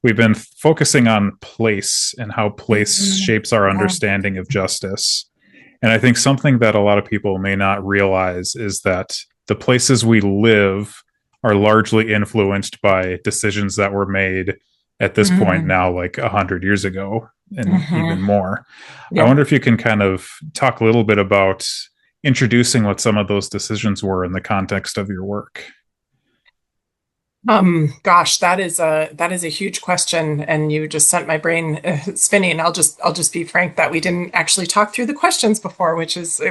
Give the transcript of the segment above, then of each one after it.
we've been focusing on place and how place Mhm. shapes our Yeah. understanding of justice. And I think something that a lot of people may not realize is that the places we live are largely influenced by decisions that were made at this point Mhm. now, like 100 years ago and even Mhm. more. I Yep. wonder if you can kind of talk a little bit about introducing what some of those decisions were in the context of your work. Gosh, that is a huge question, and you just sent my brain spinning. I'll just be frank that we didn't actually talk through the questions before, which is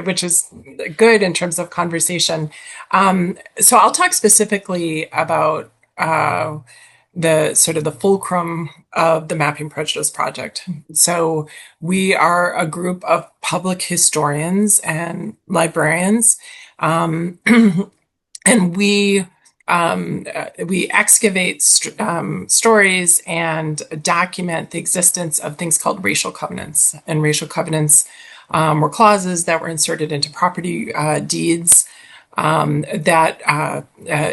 good in terms of conversation. So I'll talk specifically about the sort of the fulcrum of the Mapping Prejudice Project. So we are a group of public historians and librarians, um, and we excavate stories and document the existence of things called racial covenants. And racial covenants were clauses that were inserted into property deeds that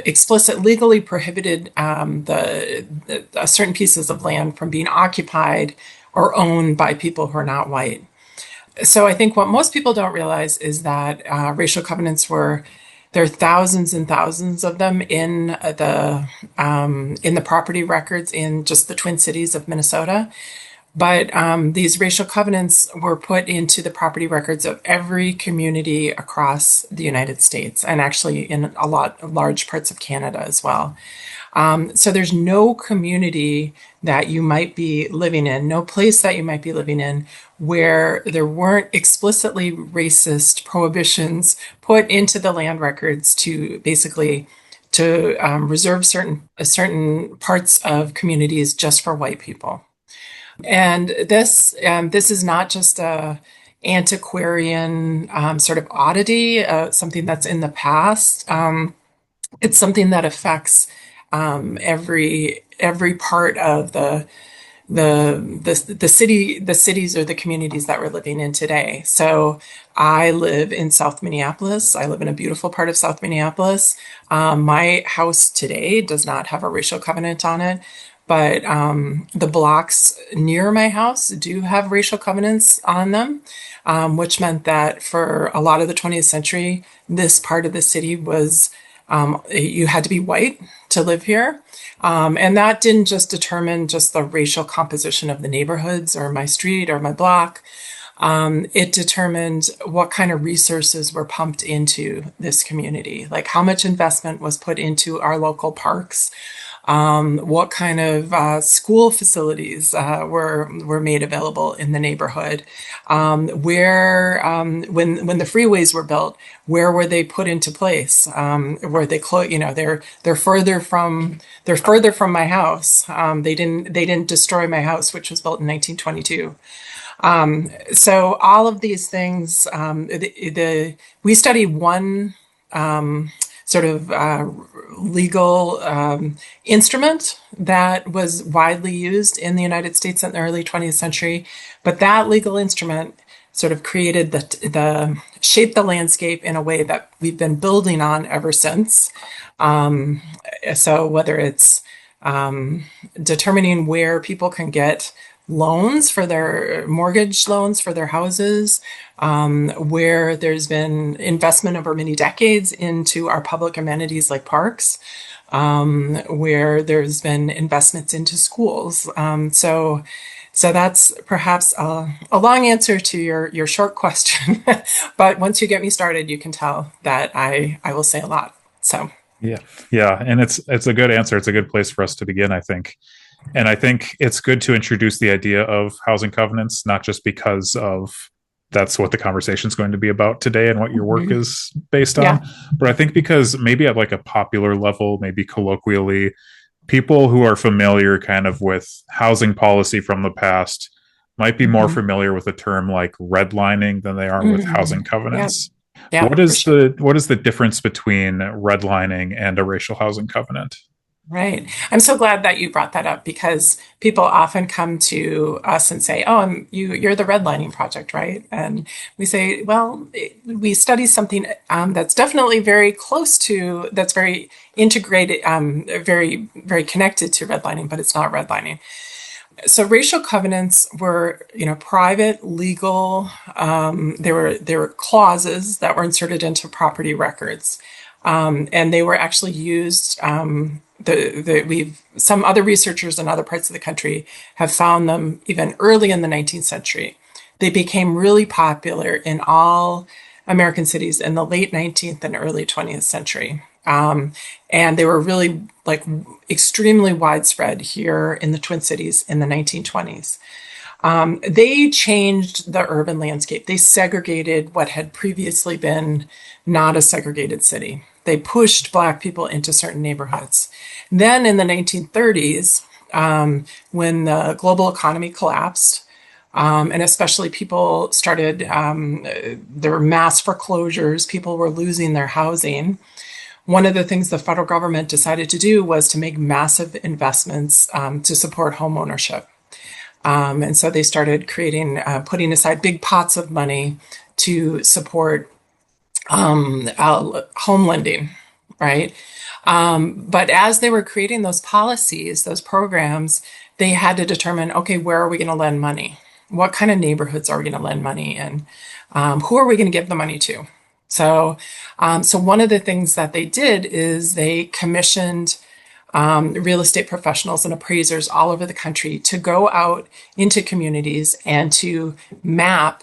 explicit legally prohibited the certain pieces of land from being occupied or owned by people who are not white. So I think what most people don't realize is that racial covenants were there are thousands and thousands of them in the property records in just the Twin Cities of Minnesota. But these racial covenants were put into the property records of every community across the United States, and actually in a lot of large parts of Canada as well. So there's no community that you might be living in, no place that you might be living in where there weren't explicitly racist prohibitions put into the land records to basically to reserve certain parts of communities just for white people. And this is not just a antiquarian sort of oddity, something that's in the past. It's something that affects every part of the cities or the communities that we're living in today. So I live in South Minneapolis. I live in a beautiful part of South Minneapolis. My house today does not have a racial covenant on it, but the blocks near my house do have racial covenants on them, which meant that for a lot of the 20th century, this part of the city was you had to be white to live here. And that didn't just determine just the racial composition of the neighborhoods or my street or my block. It determined what kind of resources were pumped into this community, like how much investment was put into our local parks, what kind of school facilities were made available in the neighborhood, where when the freeways were built, where were they put into place? Were they you know they're further from my house. They didn't destroy my house, which was built in 1922. So all of these things, we study one sort of legal instrument that was widely used in the United States in the early 20th century, but that legal instrument sort of created the shaped the landscape in a way that we've been building on ever since. Um, so whether it's determining where people can get loans for their mortgage loans for their houses, where there's been investment over many decades into our public amenities like parks, where there's been investments into schools. So that's perhaps a long answer to your short question, but once you get me started, you can tell that I will say a lot. So. Yeah. Yeah. And it's a good answer. It's a good place for us to begin, I think. And I think it's good to introduce the idea of housing covenants, not just because of that's what the conversation is going to be about today and what your work Mhm. is based on. Yeah. But I think because maybe at like a popular level, maybe colloquially, people who are familiar kind of with housing policy from the past might be more Mhm. familiar with a term like redlining than they are with housing Mhm. Yeah. covenants. Yeah, for sure. What is the difference between redlining and a racial housing covenant? Right. I'm so glad that you brought that up because people often come to us and say, "Oh, you're the redlining project, right?" And we say, "Well, we study something that's definitely very close to, that's very integrated, very connected to redlining, but it's not redlining." So racial covenants were, private, legal. There were clauses that were inserted into property records, and they were actually used. We've some other researchers in other parts of the country have found them even early in the 19th century. They became really popular in all American cities in the late 19th and early 20th century. And they were really like extremely widespread here in the Twin Cities in the 1920s. They changed the urban landscape. They segregated what had previously been not a segregated city. They pushed Black people into certain neighborhoods. Then in the 1930s, when the global economy collapsed, and especially people started, there were mass foreclosures, people were losing their housing. One of the things the federal government decided to do was to make massive investments to support home ownership. And so they started putting aside big pots of money to support home lending, right? But as they were creating those policies, those programs, they had to determine, okay, where are we going to lend money? What kind of neighborhoods are we going to lend money in? Who are we going to give the money to? So one of the things that they did is they commissioned real estate professionals and appraisers all over the country to go out into communities and to map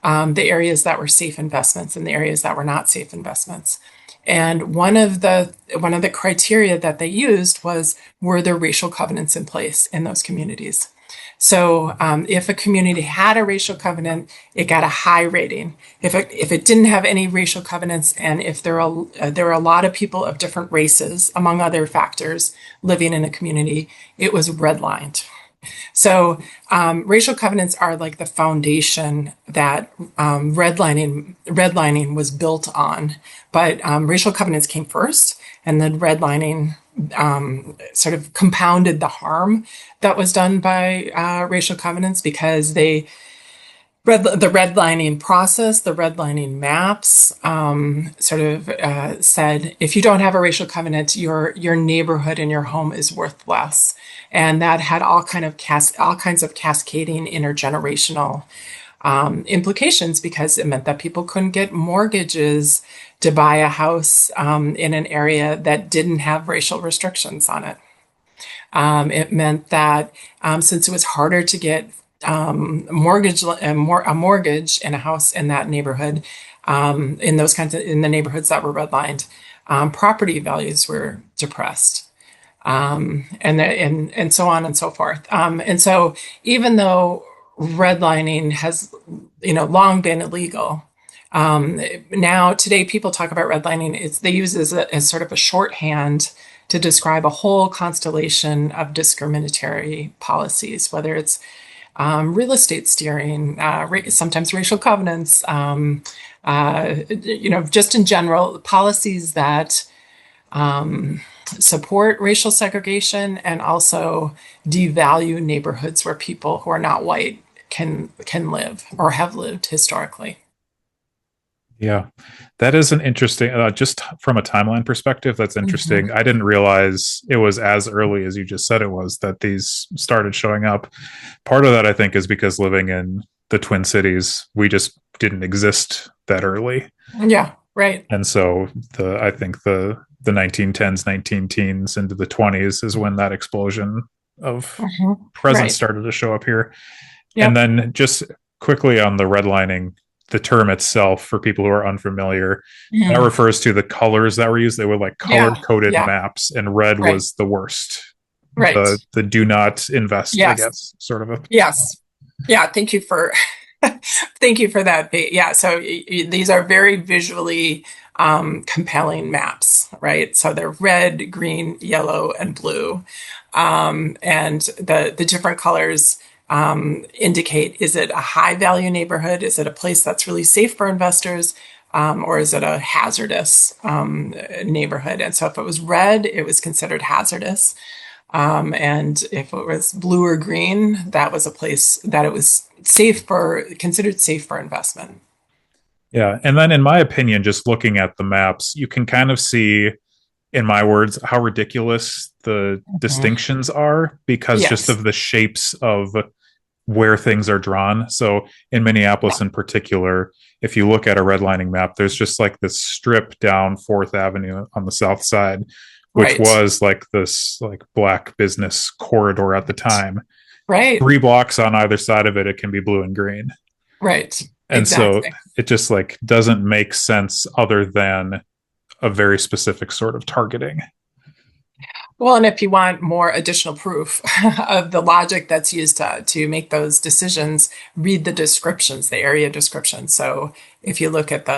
the areas that were safe investments and the areas that were not safe investments. And one of the criteria that they used was, were there racial covenants in place in those communities? So if a community had a racial covenant, it got a high rating. If it didn't have any racial covenants, and if there were a lot of people of different races, among other factors, living in a community, it was redlined. So racial covenants are like the foundation that redlining was built on. But racial covenants came first, and then redlining sort of compounded the harm that was done by racial covenants because the redlining process, the redlining maps, sort of said, if you don't have a racial covenant, your neighborhood and your home is worth less, and that had all kinds of cascading intergenerational implications because it meant that people couldn't get mortgages to buy a house in an area that didn't have racial restrictions on it. It meant that since it was harder to get a mortgage in a house in that neighborhood, in the neighborhoods that were redlined, property values were depressed, and so on and so forth. And so even though redlining has long been illegal, now today people talk about redlining. They use it as sort of a shorthand to describe a whole constellation of discriminatory policies, whether it's real estate steering, sometimes racial covenants, just in general, policies that support racial segregation and also devalue neighborhoods where people who are not white can live or have lived historically. Yeah, that is an interesting, just from a timeline perspective, that's Mhm. interesting. I didn't realize it was as early as you just said it was that these started showing up. Part of that, I think, is because living in the Twin Cities, we just didn't exist that early. Yeah, right. And so I think the 1910s, 19 teens into the 20s is when that explosion of presence Right. started to show up here. And Yep. then just quickly on the redlining, the term itself for people who are unfamiliar, that Mhm. refers to the colors that were used. They were like color Yeah. coded Yeah. maps, and red Right. was the worst. Right. The do not invest, I Yes. guess, sort of a. Yes. Yeah. Thank you for thank you for that. Yeah. So these are very visually compelling maps, right? So they're red, green, yellow, and blue, and the different colors indicate: is it a high value neighborhood? Is it a place that's really safe for investors? or is it a hazardous neighborhood? And so if it was red, it was considered hazardous. And if it was blue or green, that was a place that it was considered safe for investment. Yeah. And then, in my opinion, just looking at the maps, you can kind of see, in my words, how ridiculous the Mhm. distinctions are because just Yes. of the shapes of where things are drawn. So, in Yeah. Minneapolis in particular, if you look at a redlining map, there's just like this strip down Fourth Avenue on the south side, which Right. was like this like black business corridor at the time. Right. 3 blocks on either side of it, it can be blue and green. Right. And so Exactly. it just like doesn't make sense other than a very specific sort of targeting. Well, and if you want more additional proof of the logic that's used to make those decisions, read the descriptions, the area descriptions. So if you look at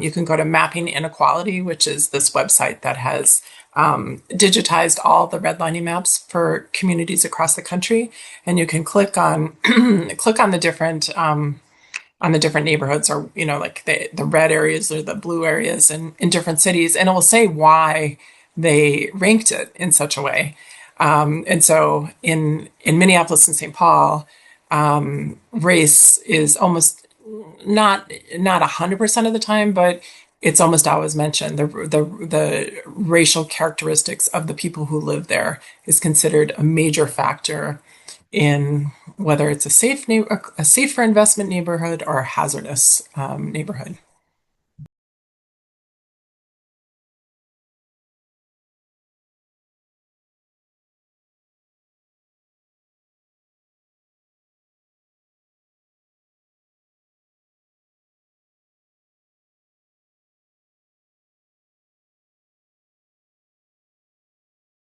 you can go to Mapping Inequality, which is this website that has digitized all the redlining maps for communities across the country, and you can click on click on the different neighborhoods, or like the red areas or the blue areas in different cities, and it will say why they ranked it in such a way. And so in Minneapolis and St. Paul, race is almost not 100% of the time, but it's almost always mentioned. The racial characteristics of the people who live there is considered a major factor in whether it's a safe for investment neighborhood or a hazardous neighborhood.